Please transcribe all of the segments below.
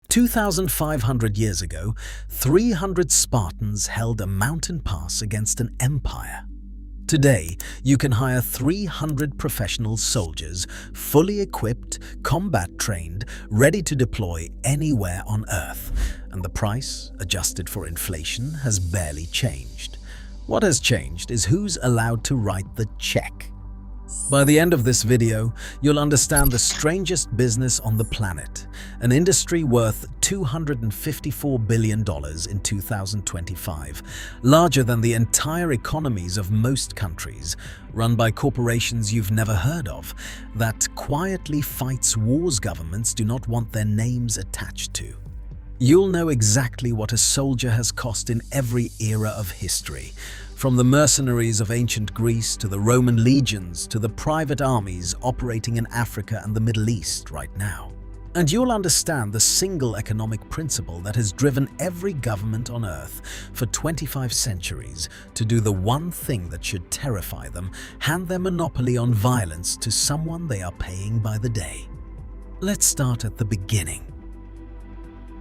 2,500 years ago, 300 Spartans held a mountain pass against an empire. Today, you can hire 300 professional soldiers, fully equipped, combat-trained, ready to deploy anywhere on Earth, and the price, adjusted for inflation, has barely changed. What has changed is who's allowed to write the check. By the end of this video, you'll understand the strangest business on the planet, an industry worth $254 billion in 2025, larger than the entire economies of most countries, run by corporations you've never heard of, that quietly fights wars governments do not want their names attached to. You'll know exactly what a soldier has cost in every era of history, from the mercenaries of ancient Greece to the Roman legions to the private armies operating in Africa and the Middle East right now. And you'll understand the single economic principle that has driven every government on Earth for 25 centuries to do the one thing that should terrify them: hand their monopoly on violence to someone they are paying by the day. Let's start at the beginning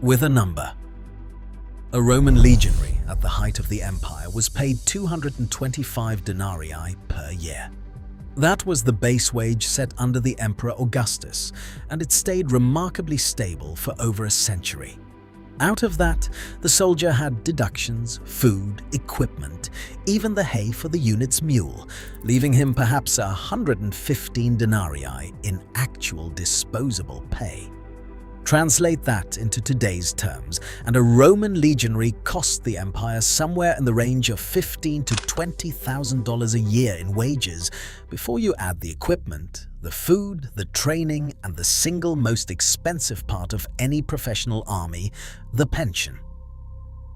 with a number. A Roman legionary at the height of the empire was paid 225 denarii per year. That was the base wage set under the Emperor Augustus, and it stayed remarkably stable for over a century. Out of that, the soldier had deductions, food, equipment, even the hay for the unit's mule, leaving him perhaps 115 denarii in actual disposable pay. Translate that into today's terms, and a Roman legionary cost the empire somewhere in the range of $15,000 to $20,000 a year in wages, before you add the equipment, the food, the training, and the single most expensive part of any professional army, the pension.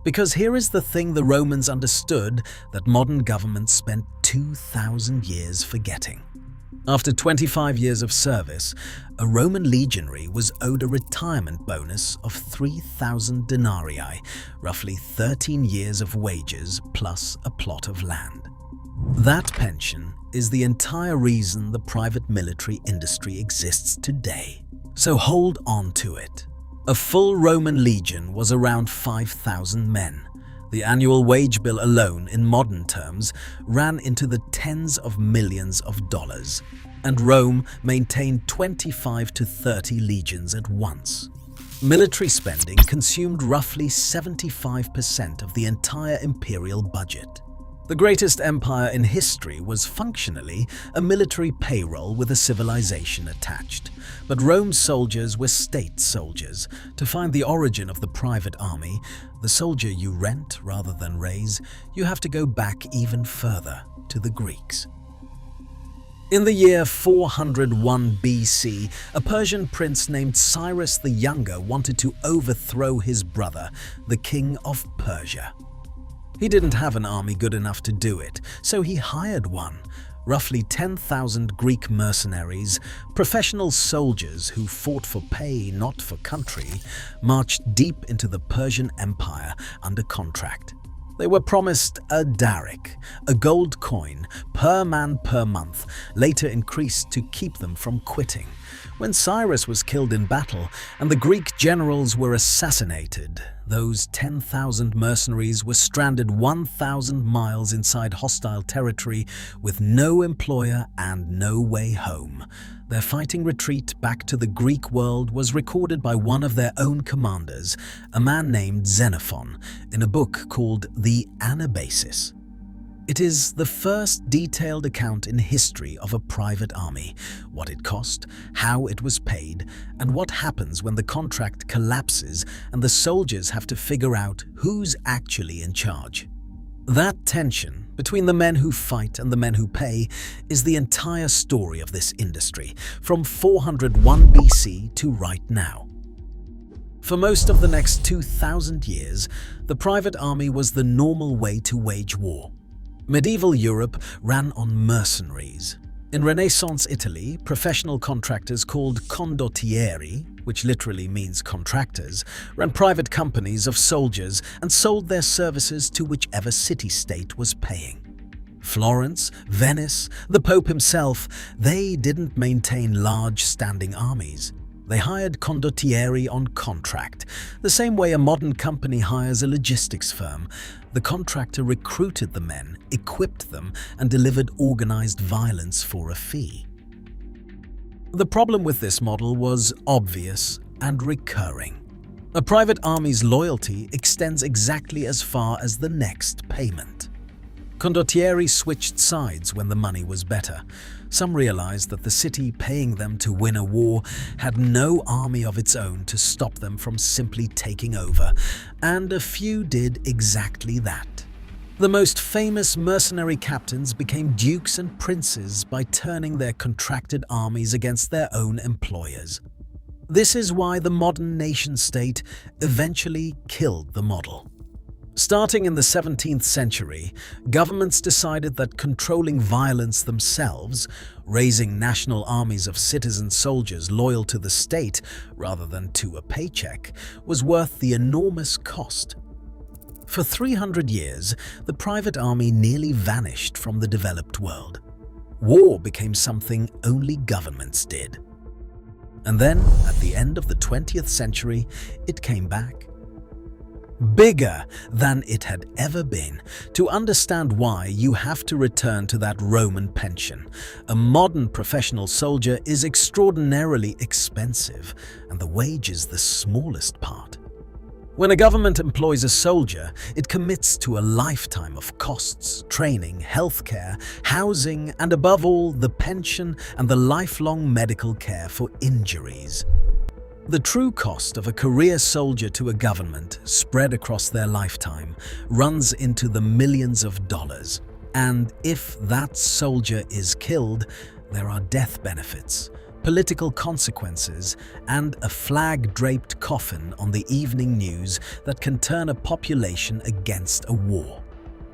Because here is the thing the Romans understood that modern governments spent 2,000 years forgetting. After 25 years of service, a Roman legionary was owed a retirement bonus of 3,000 denarii, roughly 13 years of wages plus a plot of land. That pension is the entire reason the private military industry exists today. So hold on to it. A full Roman legion was around 5,000 men. The annual wage bill alone, in modern terms, ran into the tens of millions of dollars, and Rome maintained 25 to 30 legions at once. Military spending consumed roughly 75% of the entire imperial budget. The greatest empire in history was functionally a military payroll with a civilization attached. But Rome's soldiers were state soldiers. To find the origin of the private army, the soldier you rent rather than raise, you have to go back even further, to the Greeks. In the year 401 BC, a Persian prince named Cyrus the Younger wanted to overthrow his brother, the king of Persia. He didn't have an army good enough to do it, so he hired one. Roughly 10,000 Greek mercenaries, professional soldiers who fought for pay, not for country, marched deep into the Persian Empire under contract. They were promised a daric, a gold coin, per man per month, later increased to keep them from quitting. When Cyrus was killed in battle and the Greek generals were assassinated, those 10,000 mercenaries were stranded 1,000 miles inside hostile territory with no employer and no way home. Their fighting retreat back to the Greek world was recorded by one of their own commanders, a man named Xenophon, in a book called the Anabasis. It is the first detailed account in history of a private army, what it cost, how it was paid, and what happens when the contract collapses and the soldiers have to figure out who's actually in charge. That tension between the men who fight and the men who pay is the entire story of this industry, from 401 BC to right now. For most of the next 2,000 years, the private army was the normal way to wage war. Medieval Europe ran on mercenaries. In Renaissance Italy, professional contractors called condottieri, which literally means contractors, ran private companies of soldiers and sold their services to whichever city-state was paying. Florence, Venice, the Pope himself, they didn't maintain large standing armies. They hired condottieri on contract, the same way a modern company hires a logistics firm. The contractor recruited the men, equipped them, and delivered organized violence for a fee. The problem with this model was obvious and recurring. A private army's loyalty extends exactly as far as the next payment. Condottieri switched sides when the money was better. Some realized that the city paying them to win a war had no army of its own to stop them from simply taking over, and a few did exactly that. The most famous mercenary captains became dukes and princes by turning their contracted armies against their own employers. This is why the modern nation-state eventually killed the model. Starting in the 17th century, governments decided that controlling violence themselves, raising national armies of citizen soldiers loyal to the state rather than to a paycheck, was worth the enormous cost. For 300 years, the private army nearly vanished from the developed world. War became something only governments did. And then, at the end of the 20th century, it came back. Bigger than it had ever been. To understand why, you have to return to that Roman pension. A modern professional soldier is extraordinarily expensive, and the wage is the smallest part. When a government employs a soldier, it commits to a lifetime of costs, training, healthcare, housing, and above all, the pension and the lifelong medical care for injuries. The true cost of a career soldier to a government, spread across their lifetime, runs into the millions of dollars. And if that soldier is killed, there are death benefits, political consequences, and a flag-draped coffin on the evening news that can turn a population against a war.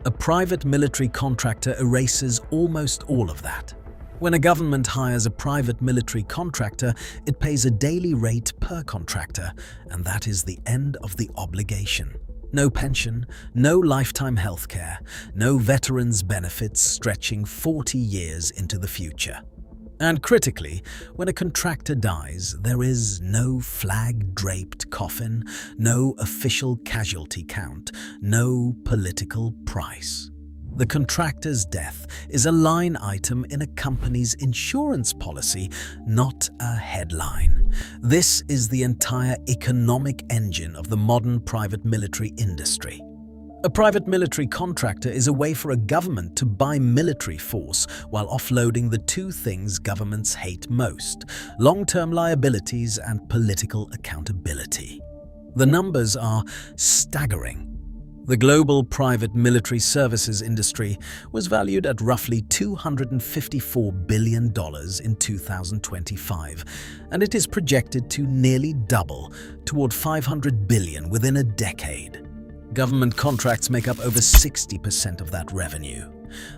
A private military contractor erases almost all of that. When a government hires a private military contractor, it pays a daily rate per contractor, and that is the end of the obligation. No pension, no lifetime healthcare, no veterans' benefits stretching 40 years into the future. And critically, when a contractor dies, there is no flag-draped coffin, no official casualty count, no political price. The contractor's death is a line item in a company's insurance policy, not a headline. This is the entire economic engine of the modern private military industry. A private military contractor is a way for a government to buy military force while offloading the two things governments hate most: long-term liabilities and political accountability. The numbers are staggering. The global private military services industry was valued at roughly $254 billion in 2025, and it is projected to nearly double toward $500 billion within a decade. Government contracts make up over 60% of that revenue.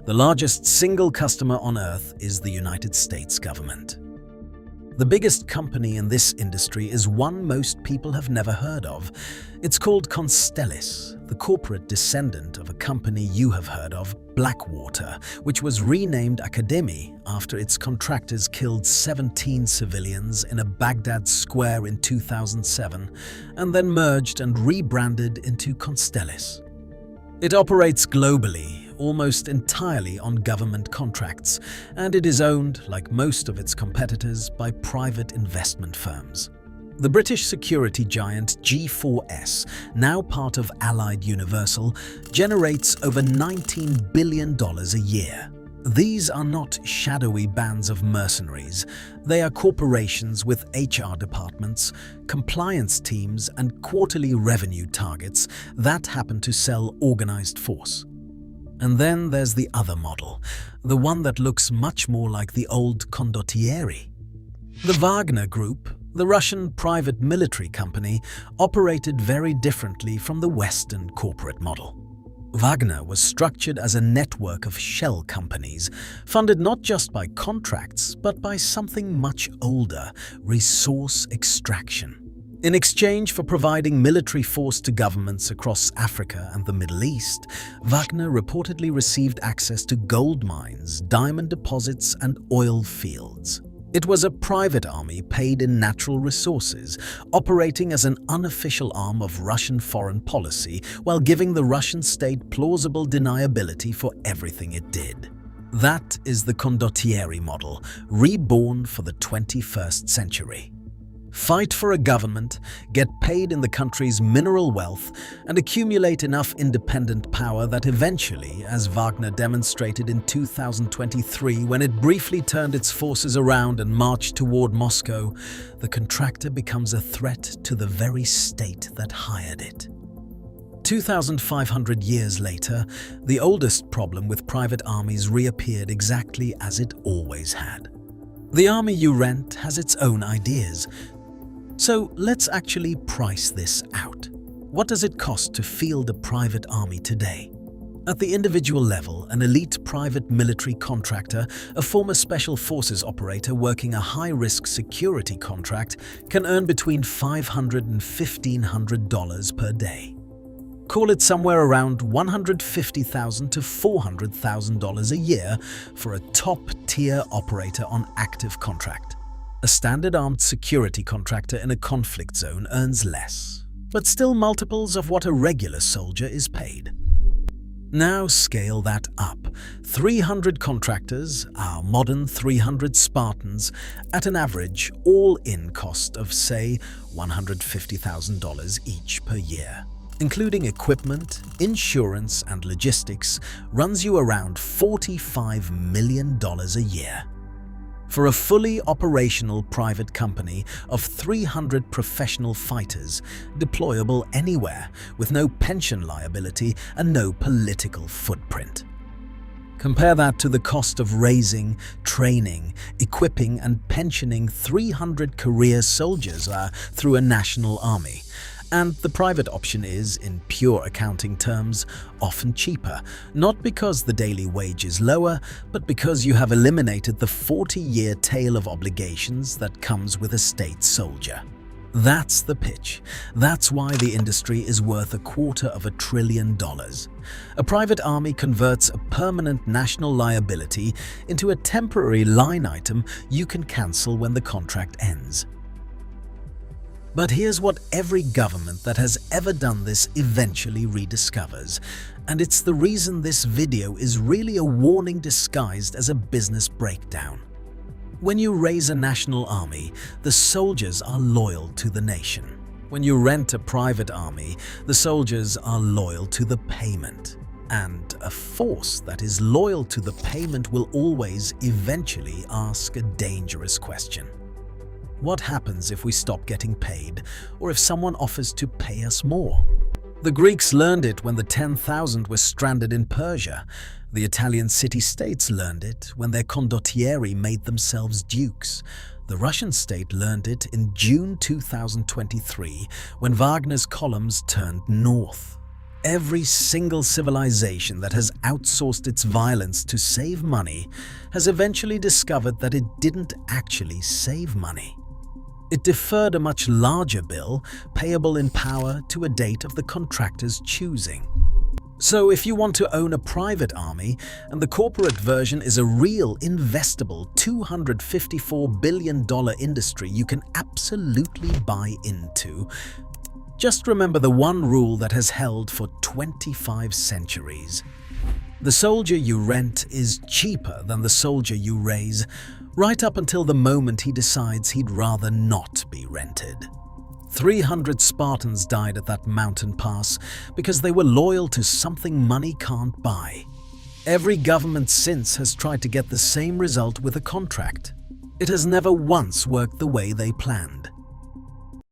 The largest single customer on Earth is the United States government. The biggest company in this industry is one most people have never heard of. It's called Constellis, the corporate descendant of a company you have heard of, Blackwater, which was renamed Academy after its contractors killed 17 civilians in a Baghdad square in 2007, and then merged and rebranded into Constellis. It operates globally, almost entirely on government contracts, and it is owned, like most of its competitors, by private investment firms. The British security giant G4S, now part of Allied Universal, generates over $19 billion a year. These are not shadowy bands of mercenaries. They are corporations with HR departments, compliance teams, and quarterly revenue targets that happen to sell organized force. And then there's the other model, the one that looks much more like the old condottieri. The Wagner Group, the Russian private military company, operated very differently from the Western corporate model. Wagner was structured as a network of shell companies, funded not just by contracts, but by something much older: resource extraction. In exchange for providing military force to governments across Africa and the Middle East, Wagner reportedly received access to gold mines, diamond deposits, and oil fields. It was a private army paid in natural resources, operating as an unofficial arm of Russian foreign policy while giving the Russian state plausible deniability for everything it did. That is the condottieri model, reborn for the 21st century. Fight for a government, get paid in the country's mineral wealth, and accumulate enough independent power that eventually, as Wagner demonstrated in 2023 when it briefly turned its forces around and marched toward Moscow, the contractor becomes a threat to the very state that hired it. 2,500 years later, the oldest problem with private armies reappeared exactly as it always had. The army you rent has its own ideas. So let's actually price this out. What does it cost to field a private army today? At the individual level, an elite private military contractor, a former special forces operator working a high-risk security contract, can earn between $500 and $1,500 per day. Call it somewhere around $150,000 to $400,000 a year for a top-tier operator on active contract. A standard armed security contractor in a conflict zone earns less, but still multiples of what a regular soldier is paid. Now scale that up. 300 contractors, our modern 300 Spartans, at an average all-in cost of, say, $150,000 each per year. Including equipment, insurance, and logistics, runs you around $45 million a year. For a fully operational private company of 300 professional fighters, deployable anywhere, with no pension liability and no political footprint. Compare that to the cost of raising, training, equipping, and pensioning 300 career soldiers through a national army. And the private option is, in pure accounting terms, often cheaper, not because the daily wage is lower, but because you have eliminated the 40-year tail of obligations that comes with a state soldier. That's the pitch. That's why the industry is worth $250 billion. A private army converts a permanent national liability into a temporary line item you can cancel when the contract ends. But here's what every government that has ever done this eventually rediscovers, and it's the reason this video is really a warning disguised as a business breakdown. When you raise a national army, the soldiers are loyal to the nation. When you rent a private army, the soldiers are loyal to the payment. And a force that is loyal to the payment will always eventually ask a dangerous question. What happens if we stop getting paid, or if someone offers to pay us more? The Greeks learned it when the 10,000 were stranded in Persia. The Italian city-states learned it when their condottieri made themselves dukes. The Russian state learned it in June 2023 when Wagner's columns turned north. Every single civilization that has outsourced its violence to save money has eventually discovered that it didn't actually save money. It deferred a much larger bill, payable in power, to a date of the contractor's choosing. So if you want to own a private army, and the corporate version is a real investable $254 billion industry you can absolutely buy into, just remember the one rule that has held for 25 centuries. The soldier you rent is cheaper than the soldier you raise, right up until the moment he decides he'd rather not be rented. 300 Spartans died at that mountain pass because they were loyal to something money can't buy. Every government since has tried to get the same result with a contract. It has never once worked the way they planned.